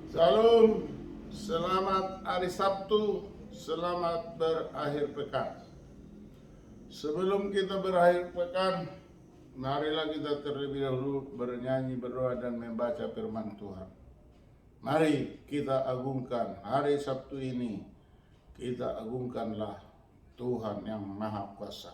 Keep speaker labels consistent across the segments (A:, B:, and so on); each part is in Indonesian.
A: Salam, selamat hari Sabtu, selamat berakhir pekan. Sebelum kita berakhir pekan, marilah kita terlebih dahulu bernyanyi, berdoa, dan membaca firman Tuhan. Mari kita agungkan hari Sabtu ini, kita agungkanlah Tuhan yang Maha Kuasa.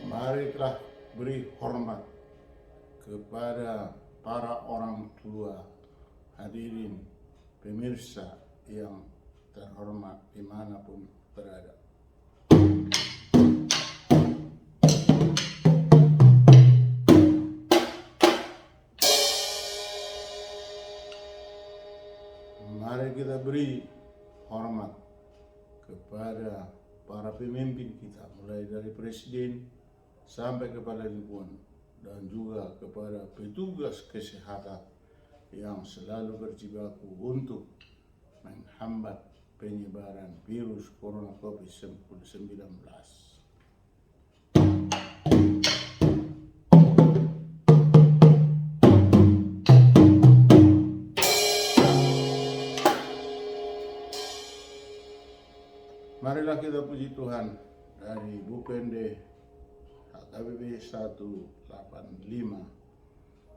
A: Marilah beri hormat kepada para orang tua, hadirin, pemirsa yang terhormat dimanapun berada. Mari kita beri hormat kepada para pemimpin kita, mulai dari presiden sampai kepala lingkungan, dan juga kepada petugas kesehatan yang selalu berjibaku untuk menghambat penyebaran virus corona COVID-19. Marilah kita puji Tuhan dari Bupende HKBP 185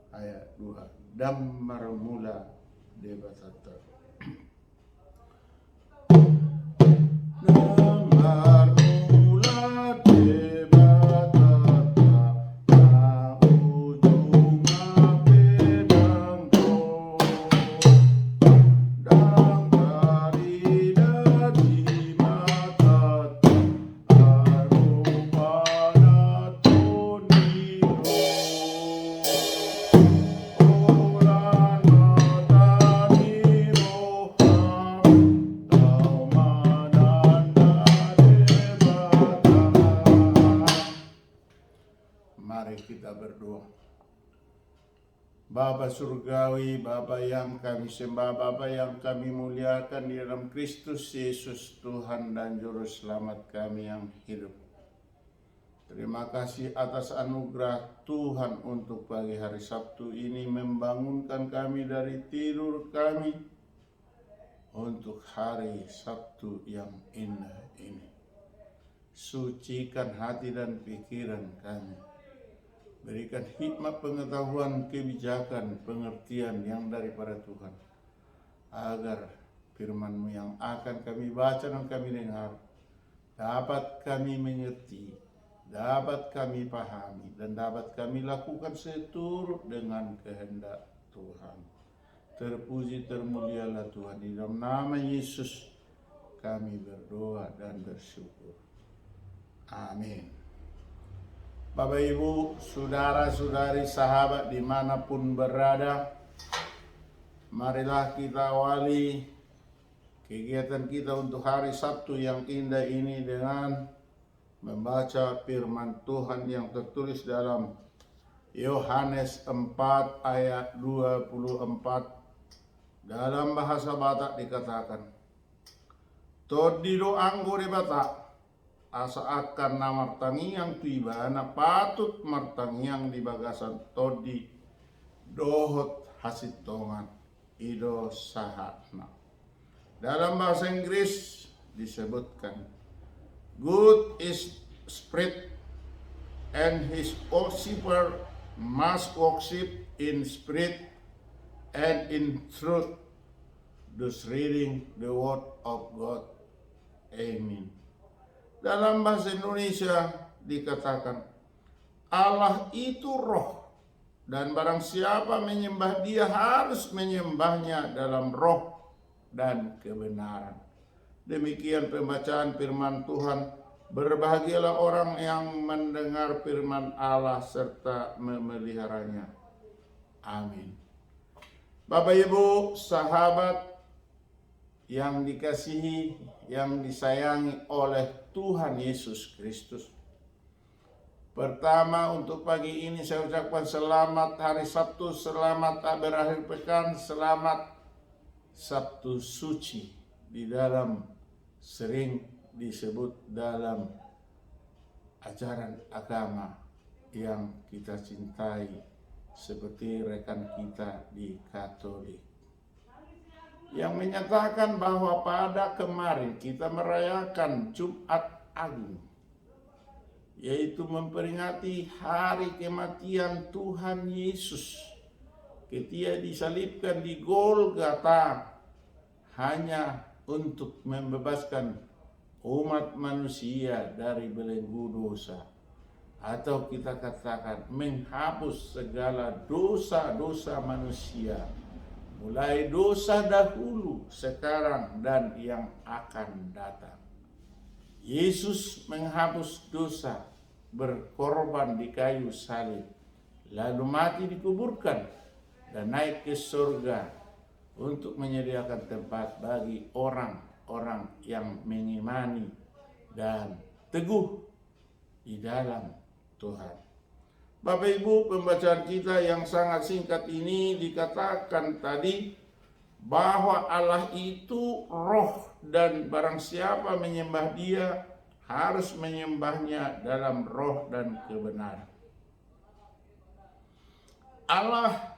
A: ayat 2. Damar mula debatata. Damar mula debatata, na ujung pedang ko. Damar idati matata, arupana toniro. Oran matani roha, tau mananda debata. Mari kita berdoa. Bapa surgawi, Bapa yang kami sembah, Bapa yang kami muliakan di dalam Kristus Yesus, Tuhan dan Juru Selamat kami yang hidup. Terima kasih atas anugerah Tuhan untuk pagi hari Sabtu ini membangunkan kami dari tidur kami untuk hari Sabtu yang indah ini. Sucikan hati dan pikiran kami. Berikan hikmat, pengetahuan, kebijakan, pengertian yang daripada Tuhan, agar firman-Mu yang akan kami baca dan kami dengar dapat kami mengerti, dapat kami pahami, dan dapat kami lakukan seturut dengan kehendak Tuhan. Terpuji termulialah Tuhan, di dalam nama Yesus kami berdoa dan bersyukur. Amin. Bapak, Ibu, saudara-saudari, sahabat dimanapun berada, marilah kita awali kegiatan kita untuk hari Sabtu yang indah ini dengan membaca firman Tuhan yang tertulis dalam Yohanes 4 ayat 24. Dalam bahasa Batak dikatakan, "Todido anggore Batak, asa akan namartangiang tiba na patut martangiang di bagasan todi dohot hasitongan ido sahatna." Dalam bahasa Inggris disebutkan, "Good is spirit, and his worshipper must worship in spirit and in truth, thus reading the word of God." Amin. Dalam bahasa Indonesia dikatakan, Allah itu roh, dan barang siapa menyembah Dia harus menyembahnya dalam roh dan kebenaran. Demikian pembacaan firman Tuhan. Berbahagialah orang yang mendengar firman Allah serta memeliharanya. Amin. Bapak, Ibu, sahabat yang dikasihi, yang disayangi oleh Tuhan Yesus Kristus. Pertama, untuk pagi ini saya ucapkan selamat hari Sabtu, selamat berakhir pekan, selamat Sabtu suci di dalam sering disebut dalam ajaran agama yang kita cintai seperti rekan kita di Katolik yang menyatakan bahwa pada kemarin kita merayakan Jumat Agung, yaitu memperingati hari kematian Tuhan Yesus ketika disalibkan di Golgota hanya untuk membebaskan umat manusia dari belenggu dosa, atau kita katakan menghapus segala dosa-dosa manusia, mulai dosa dahulu, sekarang, dan yang akan datang. Yesus menghapus dosa, berkorban di kayu salib, lalu mati dikuburkan, dan naik ke surga untuk menyediakan tempat bagi orang-orang yang mengimani dan teguh di dalam Tuhan. Bapak Ibu, pembacaan kita yang sangat singkat ini dikatakan tadi bahwa Allah itu roh dan barang siapa menyembah Dia harus menyembahnya dalam roh dan kebenaran. Allah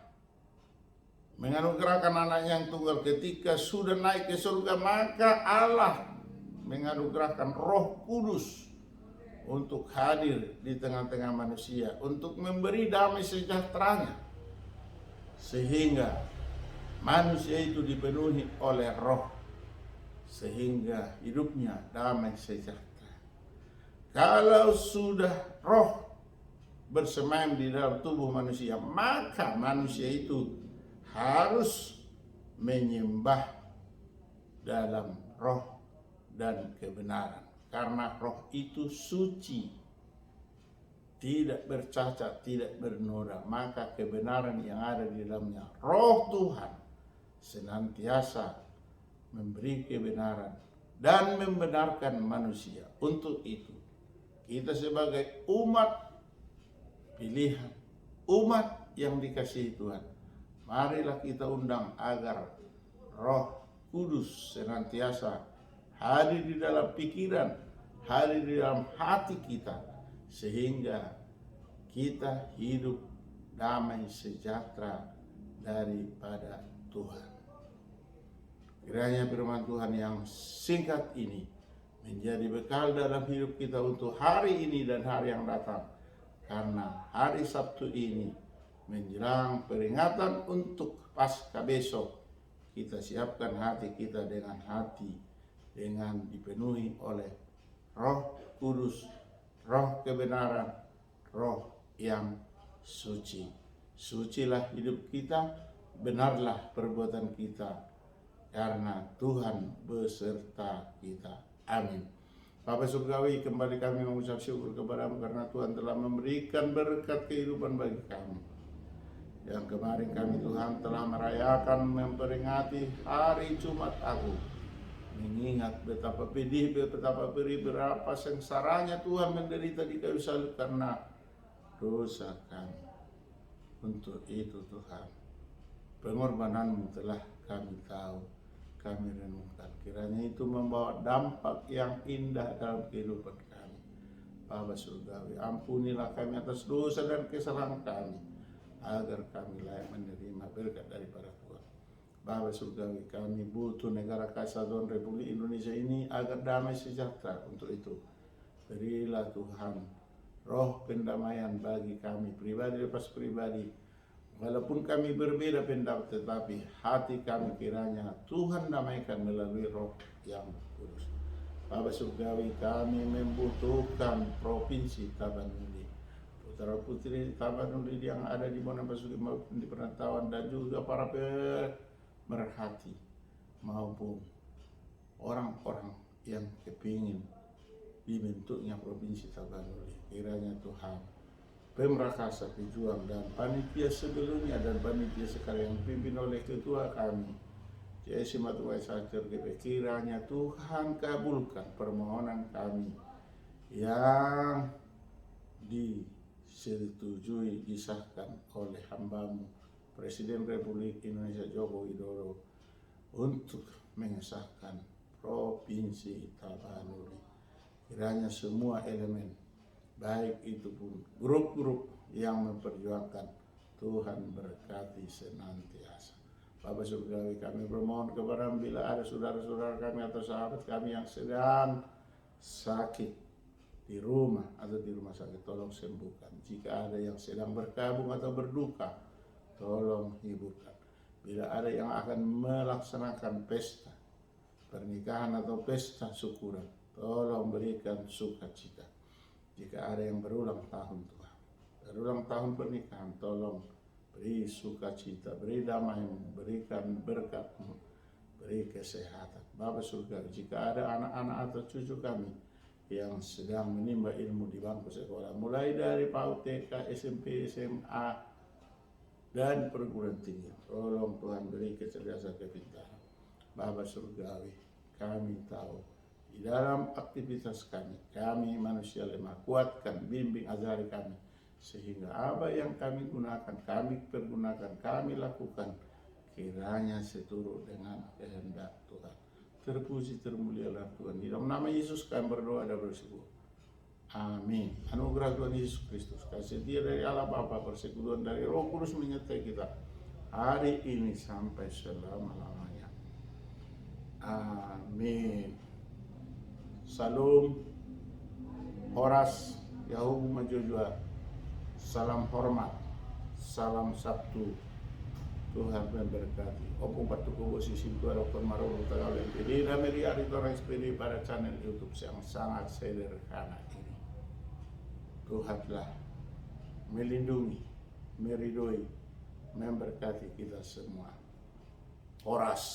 A: menganugerahkan anak yang tunggal ketika sudah naik ke surga, maka Allah menganugerahkan Roh Kudus untuk hadir di tengah-tengah manusia, untuk memberi damai sejahteranya, sehingga manusia itu dipenuhi oleh roh, sehingga hidupnya damai sejahtera. Kalau sudah roh bersemayam di dalam tubuh manusia, maka manusia itu harus menyembah dalam roh dan kebenaran. Karena roh itu suci, tidak bercacat, tidak bernoda, maka kebenaran yang ada di dalamnya, roh Tuhan, senantiasa memberi kebenaran dan membenarkan manusia. Untuk itu, kita sebagai umat pilihan, umat yang dikasihi Tuhan, marilah kita undang agar Roh Kudus senantiasa hadir di dalam pikiran, hadir di dalam hati kita, sehingga kita hidup damai sejahtera daripada Tuhan. Kiranya firman Tuhan yang singkat ini menjadi bekal dalam hidup kita untuk hari ini dan hari yang datang. Karena hari Sabtu ini menjelang peringatan untuk Paskah besok, kita siapkan hati kita dengan dipenuhi oleh Roh Kudus, Roh kebenaran, Roh yang suci. Sucilah hidup kita, benarlah perbuatan kita, karena Tuhan beserta kita. Amin. Bapak Surgawi, kembali kami mengucap syukur kepadamu karena Tuhan telah memberikan berkat kehidupan bagi kami. Yang kemarin kami Tuhan telah merayakan memperingati hari Jumat Agung, mengingat betapa pedih, betapa perih, berapa sengsaranya Tuhan menderita di kayu salib karena dosa kami. Untuk itu Tuhan, pengorbananmu telah kami tahu, kami renungkan. Kiranya itu membawa dampak yang indah dalam kehidupan kami. Bapa Surgawi, ampunilah kami atas dosa dan kesalahan kami, agar kami layak menerima berkat daripada Tuhan. Bapa Surgawi, kami butuh negara kesatuan Republik Indonesia ini agar damai sejahtera. Untuk itu, berilah Tuhan roh pendamaian bagi kami pribadi lepas pribadi. Walaupun kami berbeda pendapat, tetapi hati kami kiranya Tuhan damaikan melalui Roh yang Kudus. Bapa Surgawi, kami membutuhkan Provinsi Tapanuli, putra putri Tapanuli yang ada di Monapasuki maupun di perantauan, dan juga para pemerhati maupun orang-orang yang kepingin dibentuknya Provinsi Tapanuli. Kiranya Tuhan, Pemrakasa, pejuang, dan panitia sebelumnya dan panitia sekarang yang dipimpin oleh ketua kami, C.S. Matuai Sacer GP, kiranya Tuhan kabulkan permohonan kami yang disetujui, disahkan oleh hamba-Mu Presiden Republik Indonesia Joko Widodo untuk mengesahkan Provinsi Tapanuli. Kiranya semua elemen baik itu pun grup-grup yang memperjuangkan. Tuhan berkati senantiasa. Bapa surgawi, kami bermohon kepada bila ada saudara-saudara kami atau sahabat kami yang sedang sakit di rumah atau di rumah sakit, tolong sembuhkan. Jika ada yang sedang berkabung atau berduka, tolong hiburkan. Bila ada yang akan melaksanakan pesta pernikahan atau pesta syukuran, tolong berikan sukacita. Jika ada yang berulang tahun Tuhan, berulang tahun pernikahan, tolong beri sukacita, beri damai, berikan berkat-Mu, beri kesehatan. Bapa surga, jika ada anak-anak atau cucu kami yang sedang menimba ilmu di bangku sekolah, mulai dari PAUD, TK, SMP, SMA, dan perguruan tinggi, tolong Tuhan beri kecerdasan, kepintaran. Bapa surgawi, kami tahu di dalam aktivitas kami manusia lemah, kuatkan, bimbing, ajari kami, sehingga apa yang kami gunakan, kami pergunakan, kami lakukan, kiranya seturut dengan kehendak Tuhan. Terpuji termulialah Tuhan. Di dalam nama Yesus kami berdoa dan bersyukur. Amin. Anugerah Tuhan Yesus Kristus, kasih setia dari Allah Bapa, persekutuan dari Roh Kudus menyertai kita hari ini sampai selama-lamanya. Amin. Salam, Horas, Yahubu Majujua, salam hormat, salam Sabtu. Tuhan memberkati. Opo batu kubo sisim tua dokter Marono Tagalo MPD dan Meri Aritora SPD pada channel YouTube yang sangat sederhana ini. Tuhanlah melindungi, meridoi, memberkati kita semua. Horas.